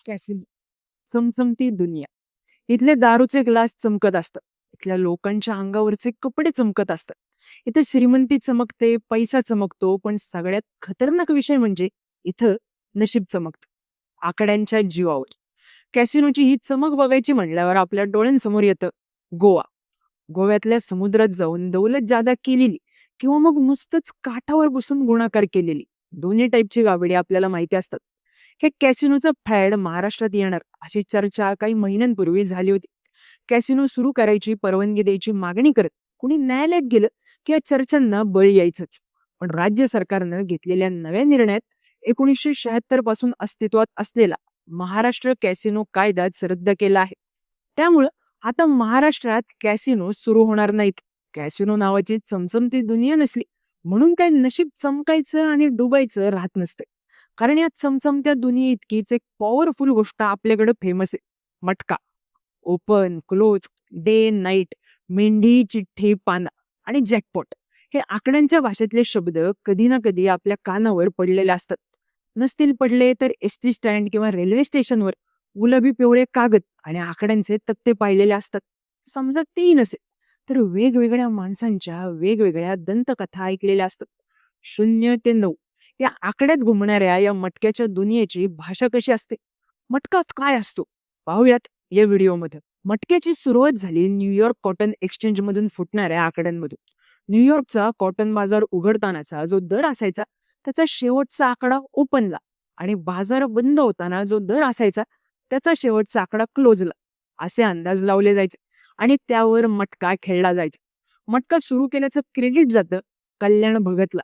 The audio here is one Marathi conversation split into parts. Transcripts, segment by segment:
कॅसिनो, चमचमती दुनिया. इथले दारूचे ग्लास चमकत असतात. इथल्या लोकांच्या अंगावरचे कपडे चमकत असतात. इथे श्रीमंती चमकते, पैसा चमकतो, पण सगळ्यात खतरनाक विषय म्हणजे इथं नशीब चमकतं. आकड्यांच्या जीवावर. कॅसिनोची ही चमक बघायची म्हणल्यावर आपल्या डोळ्यांसमोर येतं गोवा. गोव्यातल्या समुद्रात जाऊन दौलत जादा केलेली किंवा मग नुसतंच काठावर बसून गुणाकार केलेली दोन्ही टाईपची गावडी आपल्याला माहिती असतात. हे कॅसिनोचं फॅड महाराष्ट्रात येणार अशी चर्चा काही महिन्यांपूर्वी झाली होती. कॅसिनो सुरू करायची परवानगी द्यायची मागणी करत कुणी न्यायालयात गेलं की या चर्चांना बळी यायचंच. पण राज्य सरकारनं घेतलेल्या नव्या निर्णयात 1976 पासून अस्तित्वात असलेला महाराष्ट्र कॅसिनो कायदाच रद्द केला आहे. त्यामुळं आता महाराष्ट्रात कॅसिनो सुरू होणार नाहीत. कॅसिनो नावाची चमचमती दुनिया नसली म्हणून काय नशीब चमकायचं आणि डुबायचं राहत नसतं. कारण या चमचमत्या दुनिये इतकीच एक पॉवरफुल गोष्ट आपल्याकडे फेमस आहे, मटका. ओपन, क्लोज, डे, नाईट, मेंढी, चिठ्ठी, पाना आणि जॅकपॉट हे आकड्यांच्या भाषेतले शब्द कधी ना कधी आपल्या कानावर पडलेले असतात. नसतील पडले तर एसटी स्टँड किंवा रेल्वे स्टेशनवर गुलाबी पिवळे कागद आणि आकड्यांचे तक्ते पाहिलेले असतात. समजा तेही नसेल तर वेगवेगळ्या माणसांच्या वेगवेगळ्या दंतकथा ऐकलेल्या असतात. 0 ते 9 या आकड्यात घुमणाऱ्या या मटक्याच्या दुनियेची भाषा कशी असते, मटका काय असतो, पाहूयात या व्हिडिओमध्ये. मटक्याची सुरुवात झाली न्यूयॉर्क कॉटन एक्सचेंज मधून फुटणाऱ्या आकड्यांमधून. न्यूयॉर्कचा कॉटन बाजार उघडतानाचा जो दर असायचा त्याचा शेवटचा आकडा ओपनला आणि बाजार बंद होताना जो दर असायचा त्याचा शेवटचा आकडा क्लोजला असे अंदाज लावले जायचे आणि त्यावर मटका खेळला जायचा. मटका सुरू केल्याचं क्रेडिट जातं कल्याण भगतला.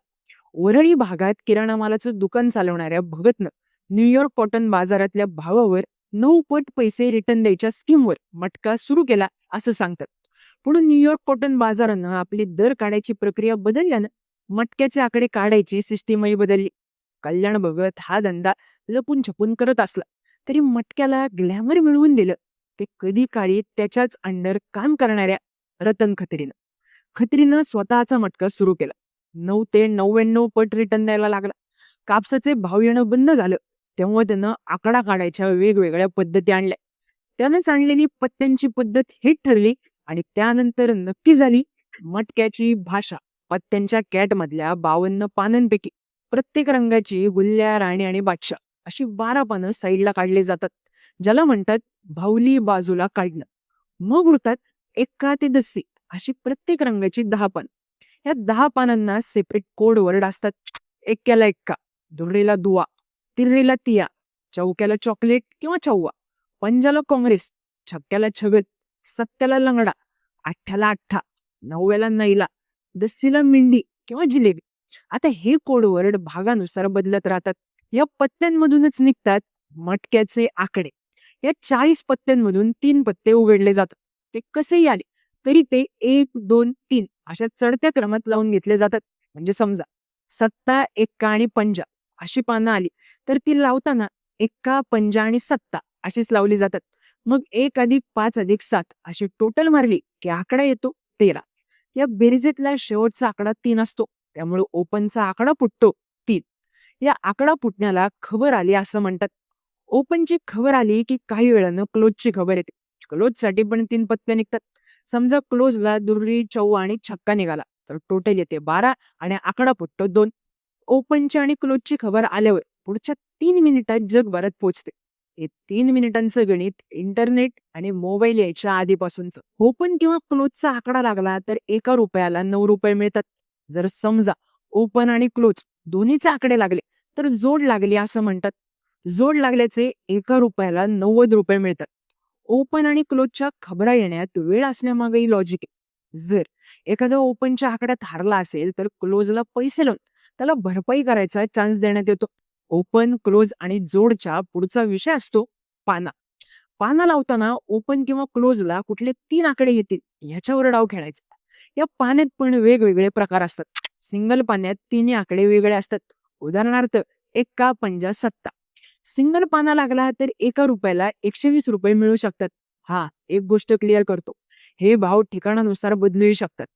वरळी भागात किराणा मालाचं दुकान चालवणाऱ्या भगतनं न्यूयॉर्क कॉटन बाजारातल्या भावावर 9 पट पैसे रिटर्न द्यायच्या स्कीमवर मटका सुरू केला असं सांगतात. पुढे न्यूयॉर्क कॉटन बाजारानं आपली दर काढायची प्रक्रिया बदलल्यानं मटक्याचे आकडे काढायची सिस्टीमही बदलली. कल्याण भगत हा धंदा लपून छपून करत असला तरी मटक्याला ग्लॅमर मिळवून दिलं ते कधी काळी त्याच्याच अंडर काम करणाऱ्या रतन खत्रीनं स्वतःचा मटका सुरू केला. 9 ते 99 पट रिटर्न द्यायला लागला. कापसाचे भाव येणं बंद झालं तेव्हा त्यानं आकडा काढायच्या वेगवेगळ्या पद्धती आणल्या. त्यानंच आणलेली पत्त्यांची पद्धत हिट ठरली आणि त्यानंतर नक्की झाली मटक्याची भाषा. पत्त्यांच्या कॅट मधल्या 52 पानांपैकी प्रत्येक रंगाची गुल्ल्या, राणी आणि बादशाह अशी 12 पानं साईडला काढली जातात, ज्याला म्हणतात भावली बाजूला काढणं. मग उरतात एक्का ते दस्सी अशी प्रत्येक रंगाची 10 पान. या 10 पानांना सेपरेट कोड वर्ड असतात. एक्क्याला एक्का, दुर्रीला दुवा, तिर्रीला तिया, चौक्याला चॉकलेट किंवा चौवा, पंजाला काँग्रेस, छक्क्याला छगत, सत्त्याला लंगडा, अठ्ठ्याला अठ्ठा, 9व्याला नैला, दस्सीला मिंडी किंवा जिलेबी. आता हे कोड वर्ड भागानुसार बदलत राहतात. या पत्त्यांमधूनच निघतात मटक्याचे आकडे. या 40 पत्त्यांमधून 3 पत्ते उघडले जातात. ते कसेही आले तरी ते 1, 2, 3 अशा चढत्या क्रमात लावून घेतले जातात. म्हणजे समजा सत्ता, एक्का आणि पंजा अशी पानं आली तर ती लावताना एक्का, पंजा आणि सत्ता अशीच लावली जातात. मग 1+5+7 अशी टोटल मारली की आकडा येतो 13. या बेरजेतला शेवटचा आकडा 3 असतो, त्यामुळे ओपनचा आकडा फुटतो 3. या आकडा फुटण्याला खबर आली असं म्हणतात. ओपनची खबर आली की काही वेळानं क्लोजची खबर येते. क्लोजसाठी पण 3 पत्ते निघतात. समजा क्लोजला दुर्री, चौवा आणि छक्का निघाला तर टोटल येते 12 आणि आकडा फुटतो 2. ओपनची आणि क्लोजची खबर आल्यावर पुढच्या 3 मिनिटात जगभरात पोहोचते. हे 3 मिनिटांचं गणित इंटरनेट आणि मोबाईल यायच्या आधीपासूनच. ओपन किंवा क्लोजचा आकडा लागला तर एका रुपयाला 9 रुपये मिळतात. जर समजा ओपन आणि क्लोज दोन्हीचे आकडे लागले तर जोड लागली असं म्हणतात. जोड लागल्याचे एका रुपयाला 90 रुपये मिळतात. ओपन आणि क्लोजच्या खबरा येण्यात वेळ असण्यामागेही लॉजिक आहे. जर एखादा ओपनच्या आकड्यात हारला असेल तर क्लोजला पैसे लावून त्याला भरपाई करायचा चान्स देण्यात येतो. ओपन, क्लोज आणि जोडच्या पुढचा विषय असतो पाना. पाना लावताना ओपन किंवा क्लोजला कुठले 3 आकडे येतील ह्याच्यावर डाव खेळायचा. या पाण्यात पण वेगवेगळे प्रकार असतात. सिंगल पाण्यात 3 आकडे वेगळे असतात. उदाहरणार्थ एक्का, पंजा, सत्ता. सिंगल पाना लागला तर एका रुपयाला 120 रुपये मिळू शकतात. हा, एक गोष्ट क्लिअर करतो, हे भाव ठिकाणानुसार बदलूही शकतात.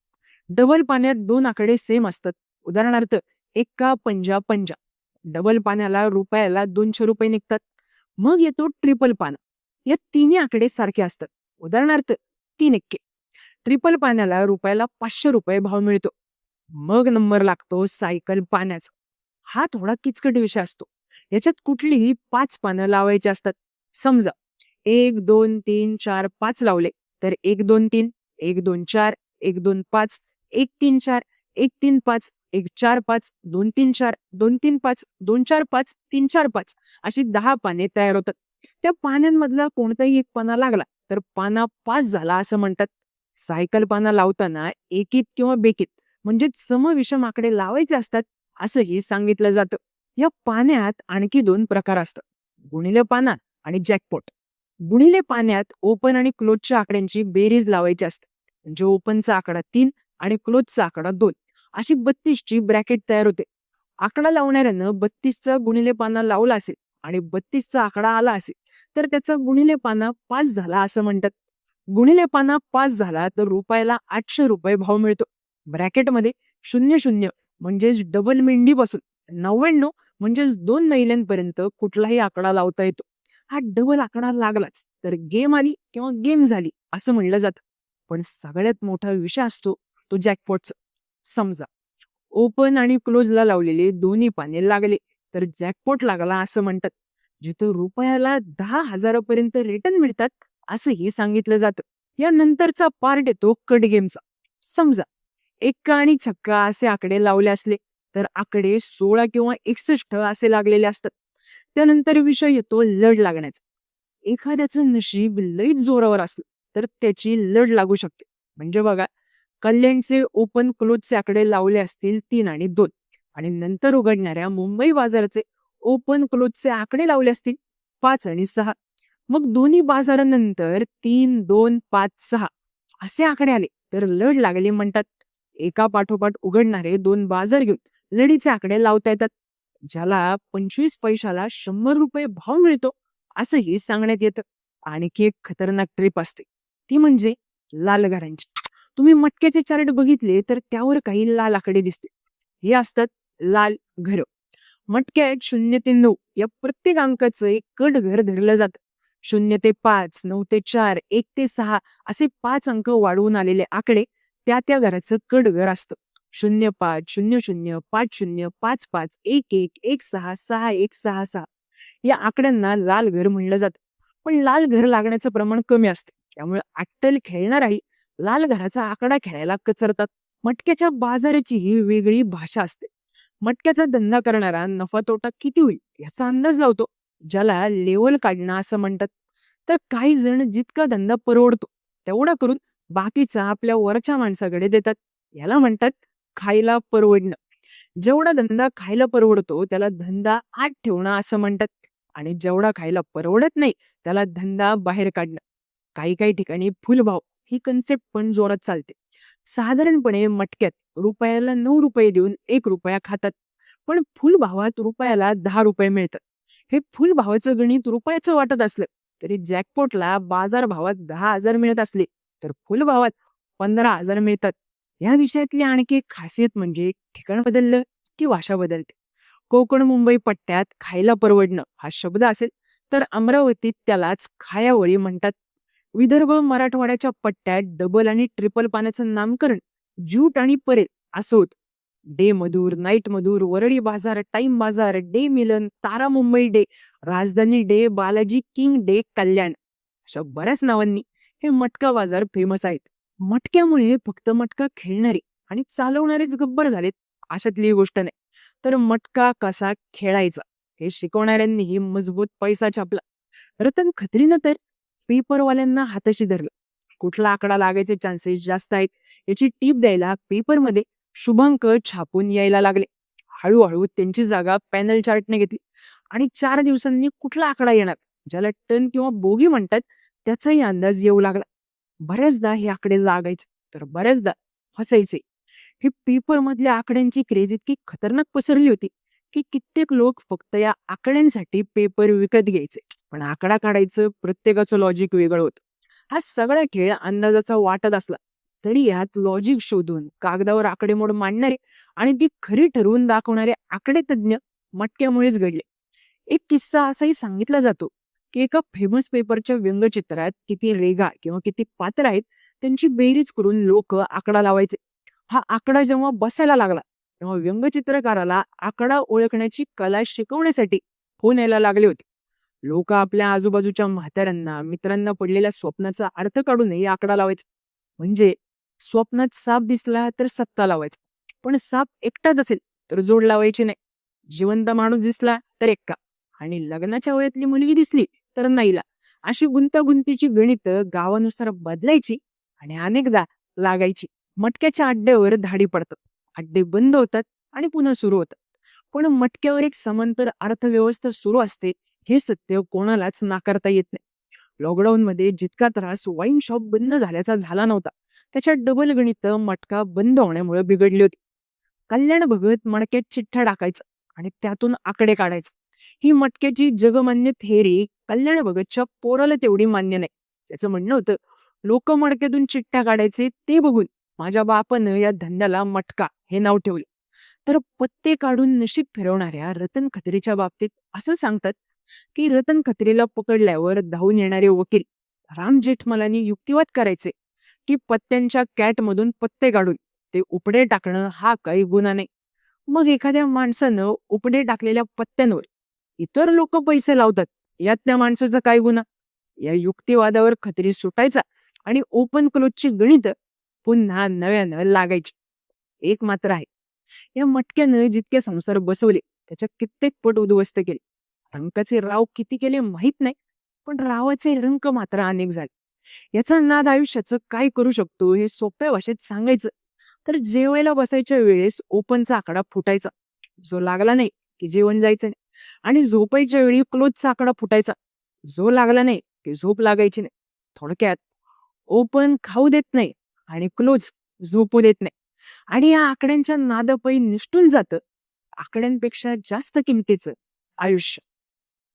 डबल पाण्यात 2 आकडे सेम असतात. उदाहरणार्थ एक्का, पंजा, पंजा. डबल पाण्याला रुपयाला 200 रुपये निघतात. मग येतो ट्रिपल पाना. या तिन्ही आकडे सारखे असतात. उदाहरणार्थ 3 एक्के. ट्रिपल पाण्याला रुपयाला ₹500 भाव मिळतो. मग नंबर लागतो सायकल पाण्याचा. हा थोडा किचकट विषय असतो. याच्यात कुठलीही 5 पानं लावायची असतात. समजा 1, 2, 3, 4, 5 लावले तर 1, 2, 3, 1, 2, 4, 1, 2, 5, 1, 3, 4, 1, 3, 5, 1, 4, 5, 2, 3, 4, 2, 3, 5, 2, 4, 5, 3, 4, 5 अशी 10 पाने तयार होतात. त्या पानांमधला कोणताही एक पाना लागला तर पाना पास झाला असं म्हणतात. सायकल पाना लावताना एकीत किंवा बेकीत म्हणजे समविषम आकडे लावायचे असतात असंही सांगितलं जातं. या पाण्यात आणखी 2 प्रकार असतात. गुणिले पाना आणि जॅकपॉट. गुणिले पाण्यात ओपन आणि क्लोजच्या आकड्यांची बेरीज लावायची असते. म्हणजे ओपनचा आकडा 3 आणि क्लोजचा आकडा 2 अशी 32ची ब्रॅकेट तयार होते. आकडा लावणाऱ्यानं 32चा गुणिले पाना लावला असेल आणि 32चा आकडा आला असेल तर त्याचा गुणिले पाना 5 झाला असं म्हणतात. गुणिले पाना 5 झाला तर रुपयाला ₹800 भाव मिळतो. ब्रॅकेटमध्ये 00 म्हणजेच डबल मेंढीपासून 99 म्हणजेच 2 नैल्यांपर्यंत कुठलाही आकडा लावता येतो. हा डबल आकडा लागलाच तर गेम आली किंवा गेम झाली असं म्हणलं जातं. पण सगळ्यात मोठा विषय असतो तो जॅकपॉटचा. समजा ओपन आणि क्लोजला लावलेले दोन्ही पाने लागले तर जॅकपॉट लागला असं म्हणतात. जिथं रुपयाला 10,000 पर्यंत रिटर्न मिळतात असंही सांगितलं जातं. या नंतरचा पार्ट येतो कट गेमचा. समजा एक्का आणि छक्का असे आकडे लावले असले तर आकडे 16 किंवा 61 असे लागलेले असतात. त्यानंतर विषय येतो लढ लागण्याचा. एखाद्याचं नशीब लईच जोरावर असलं तर त्याची लढ लागू शकते. म्हणजे बघा, कल्याणचे ओपन क्लोजचे आकडे लावले असतील 3 आणि 2 आणि नंतर उघडणाऱ्या मुंबई बाजाराचे ओपन क्लोजचे आकडे लावले असतील 5 आणि 6. मग दोन्ही बाजारानंतर 3, 2, 5, 6 असे आकडे आले तर लढ लागली म्हणतात. एका पाठोपाठ उघडणारे 2 बाजार घेऊन लढीचे आकडे लावता येतात. ज्याला 25 पैशाला ₹100 भाव मिळतो असंही सांगण्यात येतं. आणखी एक खतरनाक ट्रिप असते ती म्हणजे लाल घरांची. तुम्ही मटक्याचे चार्ट बघितले तर त्यावर काही लाल आकडे दिसते. हे असतात लाल घर. मटक्यात 0 ते 9 या प्रत्येक अंकाचं एक कट घर धरलं जातं. 0 ते 5, 9 ते 4, 1 ते 6 असे 5 अंक वाढवून आलेले आकडे त्या त्या घराचं कट घर असतं. 05, 00, 50, 55, 11, 16, 61, 66 या आकड्यांना लाल घर म्हणलं जातं. पण लाल घर लागण्याचं प्रमाण कमी असते. त्यामुळे अट्टल खेळणाराही लाल घराचा आकडा खेळायला कचरतात. मटक्याच्या बाजाराची ही वेगळी भाषा असते. मटक्याचा धंदा करणारा नफा तोटा किती होईल याचा अंदाज लावतो, ज्याला लेवल काढणं असं म्हणतात. तर काही जण जितका धंदा परवडतो तेवढा करून बाकीचा आपल्या वरच्या माणसाकडे देतात. याला म्हणतात खायला परवडणं. जेवढा धंदा खायला परवडतो त्याला धंदा आत ठेवणं असं म्हणतात आणि जेवढा खायला परवडत नाही त्याला धंदा बाहेर काढणं. काही काही ठिकाणी फुलभाव ही कन्सेप्ट पण जोरात चालते. साधारणपणे मटक्यात रुपयाला ₹9 देऊन ₹1 खातात. पण फुलभावात रुपयाला ₹10 मिळतात. हे फुलभावाचं गणित रुपयाचं वाटत असलं तरी जॅकपॉटला बाजारभावात 10,000 मिळत असले तर फुलभावात 15,000 मिळतात. या विषयातली आणखी एक खासियत म्हणजे ठिकाण बदललं की भाषा बदलते. कोकण मुंबई पट्ट्यात खायला परवडणं हा शब्द असेल तर अमरावतीत त्यालाच खायावळी म्हणतात. विदर्भ मराठवाड्याच्या पट्ट्यात डबल आणि ट्रिपल पाण्याचं नामकरण ज्यूट आणि परेल असं होतं. डे मधुर, नाईट मधुर, वरळी बाजार, टाइम बाजार, डे मिलन, तारा मुंबई डे, राजधानी डे, बालाजी किंग डे, कल्याण अशा बऱ्याच नावांनी हे मटका बाजार फेमस आहेत. मटक्यामुळे फक्त मटका खेळणारे आणि चालवणारेच गब्बर झालेत अशातली गोष्ट नाही, तर मटका कसा खेळायचा हे शिकवणाऱ्यांनीही मजबूत पैसा छापला. रतन खत्रीनं तर पेपरवाल्यांना हाताशी धरलं. कुठला आकडा लागायचे चान्सेस जास्त आहेत याची टीप द्यायला पेपरमध्ये शुभांक छापून यायला लागले. हळूहळू त्यांची जागा पॅनल चार्टने घेतली आणि 4 दिवसांनी कुठला आकडा येणार ज्याला टन किंवा बोगी म्हणतात त्याचाही अंदाज येऊ लागला. बऱ्याचदा हे आकडे लागायचे तर बऱ्याचदा फसायचे. हे पेपर मधल्या आकड्यांची क्रेज इतकी खतरनाक पसरली होती की कित्येक लोक फक्त या आकड्यांसाठी पेपर विकत घ्यायचे. पण आकडा काढायचं प्रत्येकाचं लॉजिक वेगळं होतं. हा सगळा खेळ अंदाजाचा वाटत असला तरी यात लॉजिक शोधून कागदावर आकडेमोड मांडणारे आणि ती खरी ठरवून दाखवणारे आकडे तज्ञ मटक्यामुळेच घडले. एक किस्सा असाही सांगितला जातो की एका फेमस पेपरच्या व्यंगचित्रात किती रेघा किंवा किती पात्र आहेत त्यांची बेरीज करून लोक आकडा लावायचे. हा आकडा जेव्हा बसायला लागला तेव्हा व्यंगचित्रकाराला आकडा ओळखण्याची कला शिकवण्यासाठी फोन यायला लागले होते. लोक आपल्या आजूबाजूच्या म्हाताऱ्यांना मित्रांना पडलेल्या स्वप्नाचा अर्थ काढूनही आकडा लावायचा. म्हणजे स्वप्नात साप दिसला तर सत्ता लावायचा, पण साप एकटाच असेल तर जोड लावायची नाही. जिवंत माणूस दिसला तर एक्का, आणि लग्नाच्या वयातली मुलगी दिसली तर नाहीला. अशी गुंतागुंतीची गणित गावानुसार बदलायची आणि अनेकदा लागायची. मटक्याच्या अड्ड्यावर धाडी पडतात, अड्डे बंद होतात आणि पुन्हा सुरू होतात. पण मटक्यावर एक समांतर अर्थव्यवस्था सुरू असते, हे सत्य कोणालाच नाकारता येत नाही. लॉकडाऊन मध्ये जितका त्रास वाईन शॉप बंद झाल्याचा झाला नव्हता, त्याच्या डबल गणित मटका बंद होण्यामुळे बिघडली होती. कल्याण भगत मडक्यात चिठ्ठ्या टाकायचा आणि त्यातून आकडे काढायचा. ही मटक्याची जगमान्य थेअरी कल्याण भगतच्या पोराला तेवढी मान्य नाही. त्याचं म्हणणं होतं, लोक मडक्यातून चिठ्ठ्या काढायचे ते बघून माझ्या बापानं या धंद्याला मटका हे नाव ठेवलं. तर पत्ते काढून नशीब फिरवणाऱ्या रतन खत्रीच्या बाबतीत असं सांगतात की रतन खत्रीला पकडल्यावर धावून येणारे वकील राम जेठमलानी युक्तिवाद करायचे की पत्त्यांच्या कॅटमधून पत्ते काढून ते उपडे टाकणं हा काही गुन्हा नाही. मग एखाद्या माणसानं उपडे टाकलेल्या पत्त्यांवर इतर लोक पैसे लावतात, यात त्या माणसाचा काय गुन्हा? या युक्तिवादावर खत्री सुटायचा आणि ओपन क्लोजची गणित पुन्हा नव्यानं लागायची. एक मात्र आहे, या मटक्यानं जितके संसार बसवले त्याच्या कित्येक पट उद्ध्वस्त केले. रंकाचे राव किती केले माहित नाही, पण रावाचे रंक मात्र अनेक झाले. याचा नाद आयुष्याचं काय करू शकतो हे सोप्या भाषेत सांगायचं तर जेवायला बसायच्या वेळेस ओपनचा आकडा फुटायचा, जो लागला नाही की जेवण जायचं नाही. आणि झोपायच्या वेळी क्लोजचा आकडा फुटायचा, जो लागला नाही की झोप लागायची नाही. थोडक्यात, ओपन खाऊ देत नाही आणि क्लोज झोपू देत नाही. आणि या आकड्यांच्या नादापायी निष्ठून जातं आकड्यांपेक्षा जास्त किमतीचं आयुष्य.